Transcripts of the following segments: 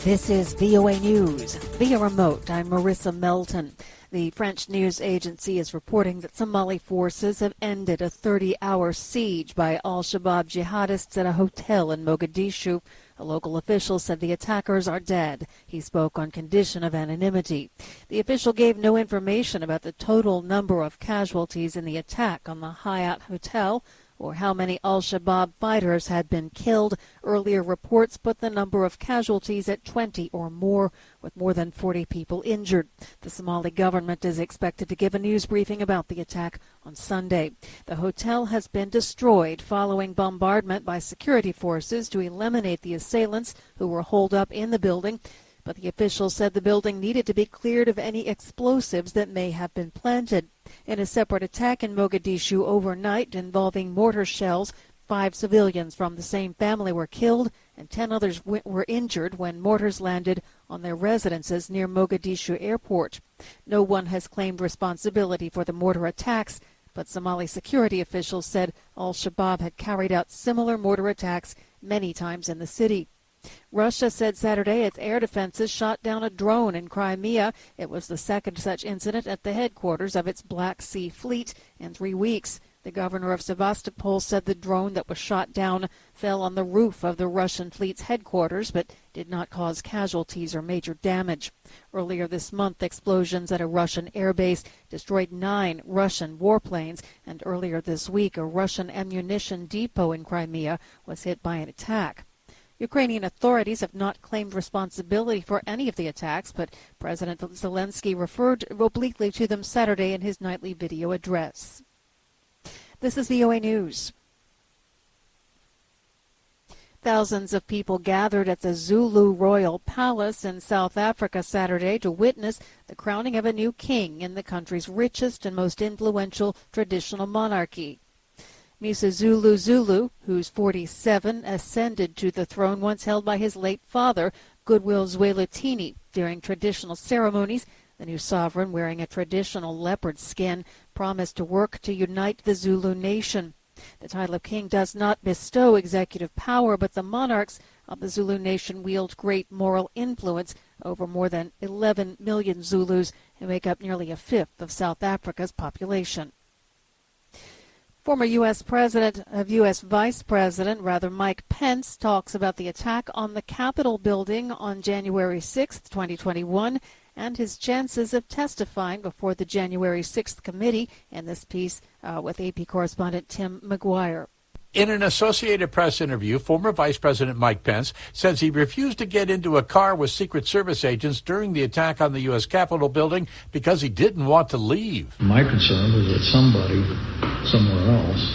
This is VOA News. Via remote, I'm Marissa Melton. The French news agency is reporting that Somali forces have ended a 30-hour siege by al-Shabaab jihadists at a hotel in Mogadishu. A local official said the attackers are dead. He spoke on condition of anonymity. The official gave no information about the total number of casualties in the attack on the Hyatt Hotel or how many al-Shabaab fighters had been killed. Earlier reports put the number of casualties at 20 or more, with more than 40 people injured. The Somali government is expected to give a news briefing about the attack on Sunday. The hotel has been destroyed following bombardment by security forces to eliminate the assailants who were holed up in the building. But the officials said the building needed to be cleared of any explosives that may have been planted. In a separate attack in Mogadishu overnight involving mortar shells, 5 civilians from the same family were killed and 10 others were injured when mortars landed on their residences near Mogadishu airport. No one has claimed responsibility for the mortar attacks, but Somali security officials said al-Shabaab had carried out similar mortar attacks many times in the city. Russia said Saturday its air defenses shot down a drone in Crimea. It was the second such incident at the headquarters of its Black Sea Fleet in 3 weeks. The governor of Sevastopol said the drone that was shot down fell on the roof of the Russian fleet's headquarters, but did not cause casualties or major damage. Earlier this month, explosions at a Russian airbase destroyed 9 Russian warplanes, and earlier this week, a Russian ammunition depot in Crimea was hit by an attack. Ukrainian authorities have not claimed responsibility for any of the attacks, but President Zelensky referred obliquely to them Saturday in his nightly video address. This is VOA News. Thousands of people gathered at the Zulu Royal Palace in South Africa Saturday to witness the crowning of a new king in the country's richest and most influential traditional monarchy. Misuzulu Zulu, who's 47, ascended to the throne once held by his late father, Goodwill Zwelithini. During traditional ceremonies, the new sovereign, wearing a traditional leopard skin, promised to work to unite the Zulu nation. The title of king does not bestow executive power, but the monarchs of the Zulu nation wield great moral influence over more than 11 million Zulus, who make up nearly a fifth of South Africa's population. Former U.S. Vice President Mike Pence talks about the attack on the Capitol building on January 6, 2021, and his chances of testifying before the January 6th committee, in this piece with AP correspondent Tim McGuire. In an Associated Press interview, former Vice President Mike Pence says he refused to get into a car with Secret Service agents during the attack on the U.S. Capitol building because he didn't want to leave. My concern was that somebody somewhere else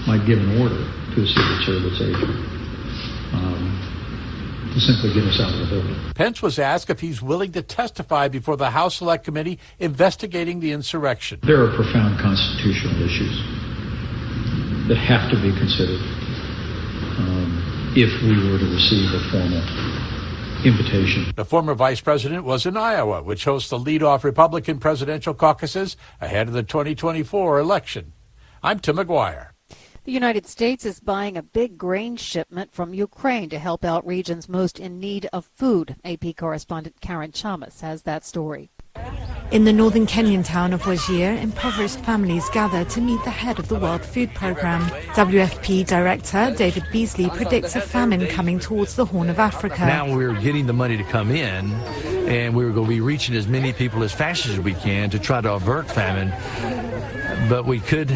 might give an order to a Secret Service agent to simply get us out of the building. Pence was asked if he's willing to testify before the House Select Committee investigating the insurrection. There are profound constitutional issues that have to be considered if we were to receive a formal invitation. The former vice president was in Iowa, which hosts the lead-off Republican presidential caucuses ahead of the 2024 election. I'm Tim McGuire. The United States is buying a big grain shipment from Ukraine to help out regions most in need of food. AP correspondent Karen Chamas has that story. In the northern Kenyan town of Wajir, impoverished families gather to meet the head of the World Food Programme. WFP Director David Beasley predicts a famine coming towards the Horn of Africa. Now we're getting the money to come in, and we're going to be reaching as many people as fast as we can to try to avert famine, but we could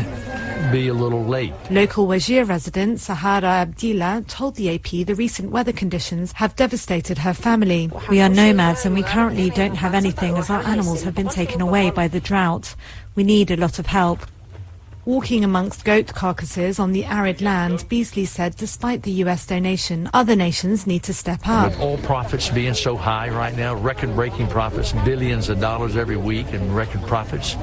be a little late. Local Wajir resident Sahara Abdillah told the AP the recent weather conditions have devastated her family. We are nomads and we currently don't have anything as our animals have been taken away by the drought. We need a lot of help. Walking amongst goat carcasses on the arid land, Beasley said despite the US donation, other nations need to step up. With oil profits being so high right now, record-breaking profits, billions of dollars every week and record profits,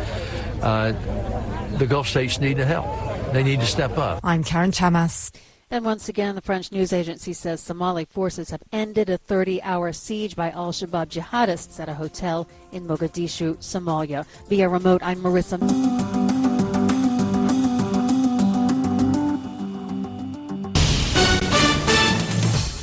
the Gulf states need to help. They need to step up. I'm Karen Chamas. And once again, the French news agency says Somali forces have ended a 30-hour siege by al-Shabaab jihadists at a hotel in Mogadishu, Somalia. Via remote, I'm Marissa.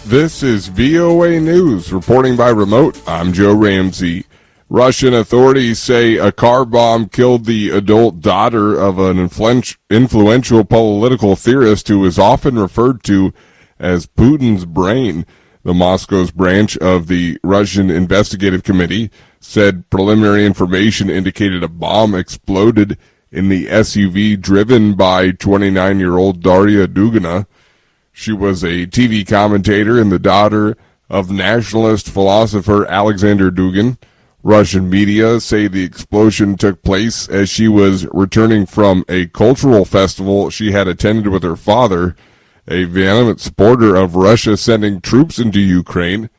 This is VOA News. Reporting by remote, I'm Joe Ramsey. Russian authorities say a car bomb killed the adult daughter of an influential political theorist who is often referred to as Putin's brain. The Moscow's branch of the Russian Investigative Committee said preliminary information indicated a bomb exploded in the SUV driven by 29-year-old Daria Dugina. She was a TV commentator and the daughter of nationalist philosopher Alexander Dugin. Russian media say the explosion took place as she was returning from a cultural festival she had attended with her father, a vehement supporter of Russia sending troops into Ukraine.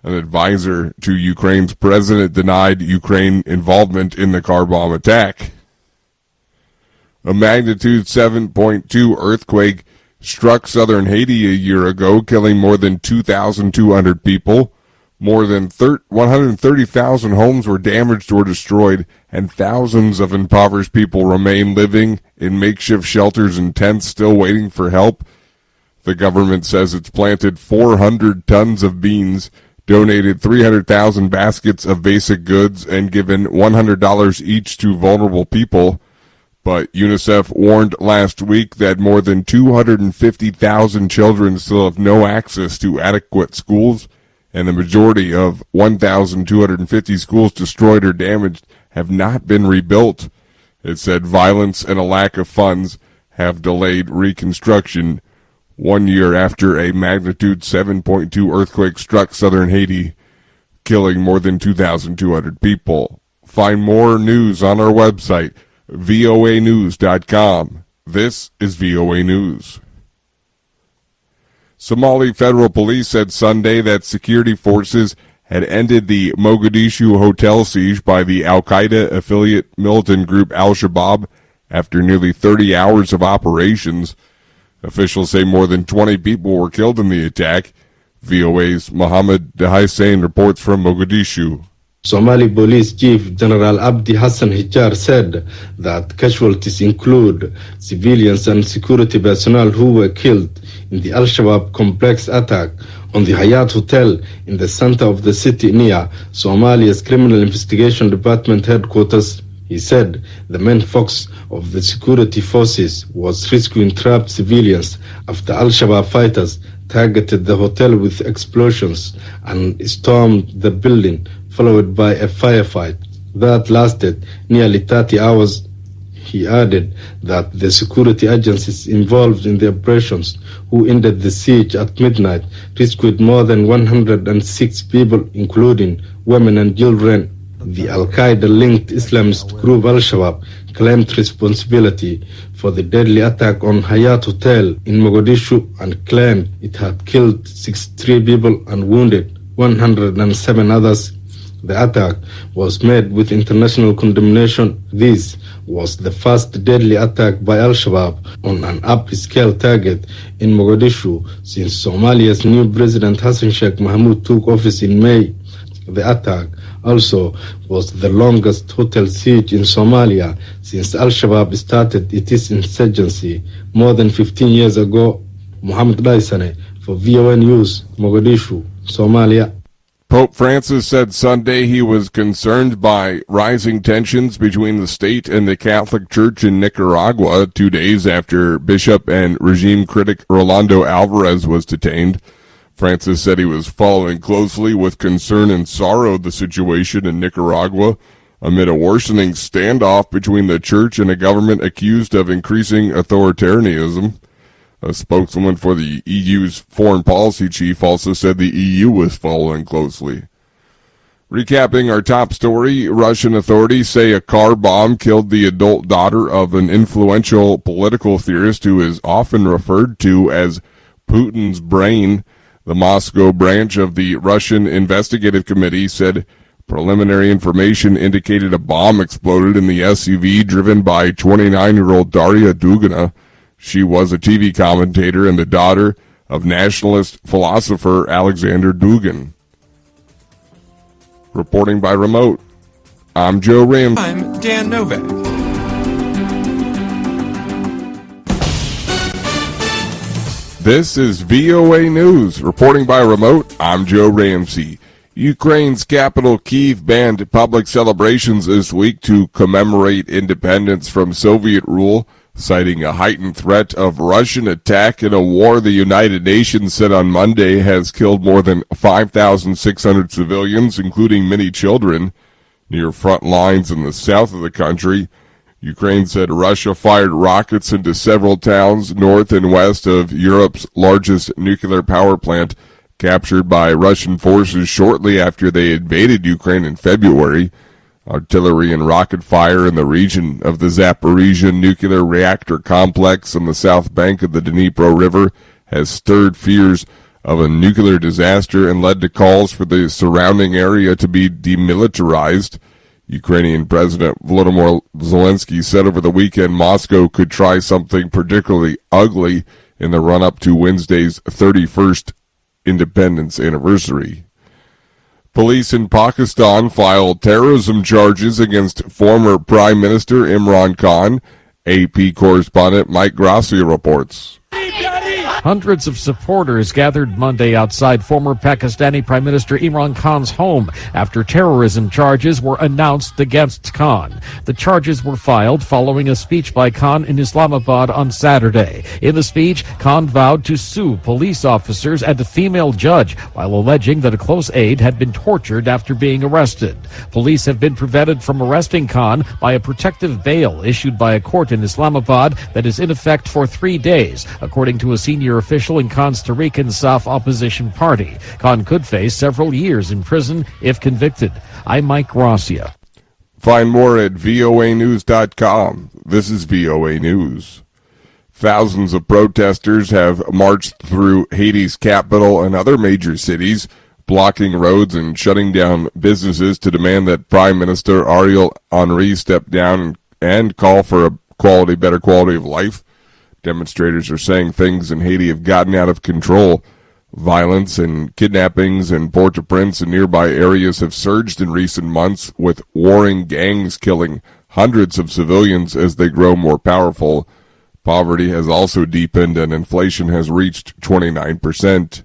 An advisor to Ukraine's president denied Ukraine involvement in the car bomb attack. A magnitude 7.2 earthquake struck southern Haiti a year ago, killing more than 2,200 people. More than 130,000 homes were damaged or destroyed, and thousands of impoverished people remain living in makeshift shelters and tents, still waiting for help. The government says it's planted 400 tons of beans, donated 300,000 baskets of basic goods, and given $100 each to vulnerable people. But UNICEF warned last week that more than 250,000 children still have no access to adequate schools, and the majority of 1,250 schools destroyed or damaged have not been rebuilt. It said violence and a lack of funds have delayed reconstruction 1 year after a magnitude 7.2 earthquake struck southern Haiti, killing more than 2,200 people. Find more news on our website, voanews.com. This is VOA News. Somali federal police said Sunday that security forces had ended the Mogadishu hotel siege by the al-Qaeda affiliate militant group Al-Shabaab after nearly 30 hours of operations. Officials say more than 20 people were killed in the attack. VOA's Mohammed Hussein reports from Mogadishu. Somali Police Chief General Abdi Hassan Hijjar said that casualties include civilians and security personnel who were killed in the Al-Shabaab complex attack on the Hayat Hotel in the center of the city near Somalia's Criminal Investigation Department headquarters. He said the main focus of the security forces was rescuing trapped civilians after Al-Shabaab fighters targeted the hotel with explosions and stormed the building, followed by a firefight that lasted nearly 30 hours. He added that the security agencies involved in the operations who ended the siege at midnight rescued more than 106 people, including women and children. The Al-Qaeda-linked Islamist group Al-Shabaab claimed responsibility for the deadly attack on Hayat Hotel in Mogadishu and claimed it had killed 63 people and wounded 107 others. The attack was met with international condemnation. This was the first deadly attack by Al-Shabaab on an up-scale target in Mogadishu since Somalia's new president Hassan Sheikh Mohamud took office in May. The attack also was the longest hotel siege in Somalia since Al-Shabaab started its insurgency more than 15 years ago. Mohammed Daisane for VOA News, Mogadishu, Somalia. Pope Francis said Sunday he was concerned by rising tensions between the state and the Catholic Church in Nicaragua 2 days after Bishop and regime critic Rolando Alvarez was detained. Francis said he was following closely with concern and sorrow the situation in Nicaragua amid a worsening standoff between the church and a government accused of increasing authoritarianism. A spokeswoman for the EU's foreign policy chief also said the EU was following closely. Recapping our top story, Russian authorities say a car bomb killed the adult daughter of an influential political theorist who is often referred to as Putin's brain. The Moscow branch of the Russian Investigative Committee said preliminary information indicated a bomb exploded in the SUV driven by 29-year-old Daria Dugina. She was a TV commentator and the daughter of nationalist philosopher Alexander Dugin. Reporting by remote, I'm Joe Ramsey. I'm Dan Novak. This is VOA News. Reporting by remote, I'm Joe Ramsey. Ukraine's capital Kyiv banned public celebrations this week to commemorate independence from Soviet rule, citing a heightened threat of Russian attack in a war the United Nations said on Monday has killed more than 5,600 civilians, including many children, near front lines in the south of the country. Ukraine said Russia fired rockets into several towns north and west of Europe's largest nuclear power plant, captured by Russian forces shortly after they invaded Ukraine in February. Artillery and rocket fire in the region of the Zaporizhzhia nuclear reactor complex on the south bank of the Dnipro River has stirred fears of a nuclear disaster and led to calls for the surrounding area to be demilitarized. Ukrainian President Volodymyr Zelensky said over the weekend Moscow could try something particularly ugly in the run-up to Wednesday's 31st independence anniversary. Police in Pakistan filed terrorism charges against former Prime Minister Imran Khan. AP correspondent Mike Gracia reports. Hundreds of supporters gathered Monday outside former Pakistani Prime Minister Imran Khan's home after terrorism charges were announced against Khan. The charges were filed following a speech by Khan in Islamabad on Saturday. In the speech, Khan vowed to sue police officers and a female judge while alleging that a close aide had been tortured after being arrested. Police have been prevented from arresting Khan by a protective bail issued by a court in Islamabad that is in effect for 3 days, according to a senior official in Khan's Tehreek-e-Insaf opposition party. Khan could face several years in prison if convicted. I'm Mike Gracia. Find more at voanews.com. This is VOA News. Thousands of protesters have marched through Haiti's capital and other major cities, blocking roads and shutting down businesses to demand that Prime Minister Ariel Henry step down and call for a better quality of life. Demonstrators are saying things in Haiti have gotten out of control. Violence and kidnappings in Port-au-Prince and nearby areas have surged in recent months, with warring gangs killing hundreds of civilians as they grow more powerful. Poverty has also deepened and inflation has reached 29%.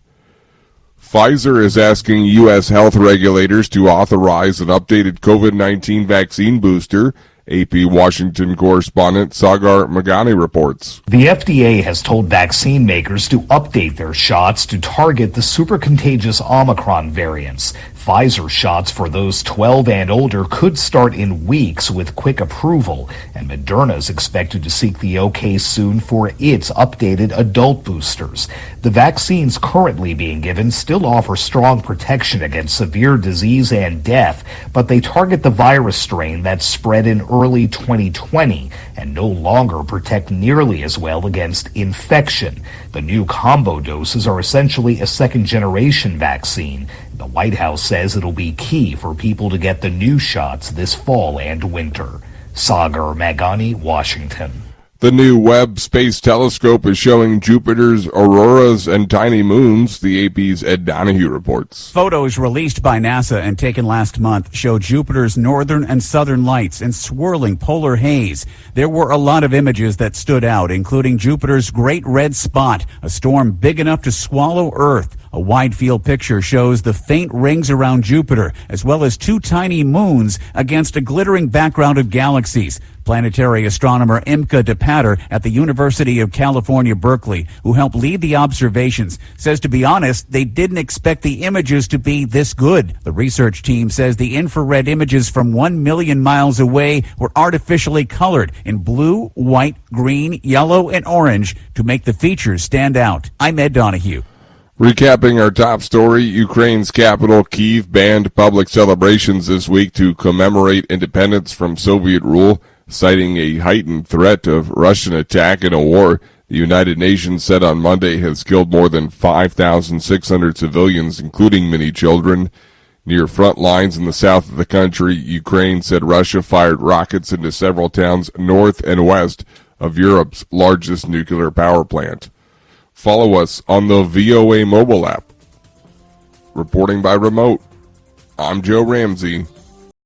Pfizer is asking U.S. health regulators to authorize an updated COVID-19 vaccine booster. AP Washington correspondent Sagar Magani reports. The FDA has told vaccine makers to update their shots to target the super contagious Omicron variants. Pfizer shots for those 12 and older could start in weeks with quick approval, and Moderna is expected to seek the okay soon for its updated adult boosters. The vaccines currently being given still offer strong protection against severe disease and death, but they target the virus strain that spread in early 2020 and no longer protect nearly as well against infection. The new combo doses are essentially a second-generation vaccine. The White House says it'll be key for people to get the new shots this fall and winter. Sagar Magani, Washington. The new Webb Space Telescope is showing Jupiter's auroras and tiny moons, the AP's Ed Donahue reports. Photos released by NASA and taken last month show Jupiter's northern and southern lights and swirling polar haze. There were a lot of images that stood out, including Jupiter's Great Red Spot, a storm big enough to swallow Earth. A wide field picture shows the faint rings around Jupiter, as well as 2 tiny moons against a glittering background of galaxies. Planetary astronomer Imka DePatter at the University of California, Berkeley, who helped lead the observations, says, to be honest, they didn't expect the images to be this good. The research team says the infrared images from 1 million miles away were artificially colored in blue, white, green, yellow, and orange to make the features stand out. I'm Ed Donahue. Recapping our top story, Ukraine's capital, Kyiv, banned public celebrations this week to commemorate independence from Soviet rule, citing a heightened threat of Russian attack in a war the United Nations said on Monday has killed more than 5,600 civilians, including many children. Near front lines in the south of the country, Ukraine said Russia fired rockets into several towns north and west of Europe's largest nuclear power plant. Follow us on the VOA mobile app. Reporting by remote, I'm Joe Ramsey.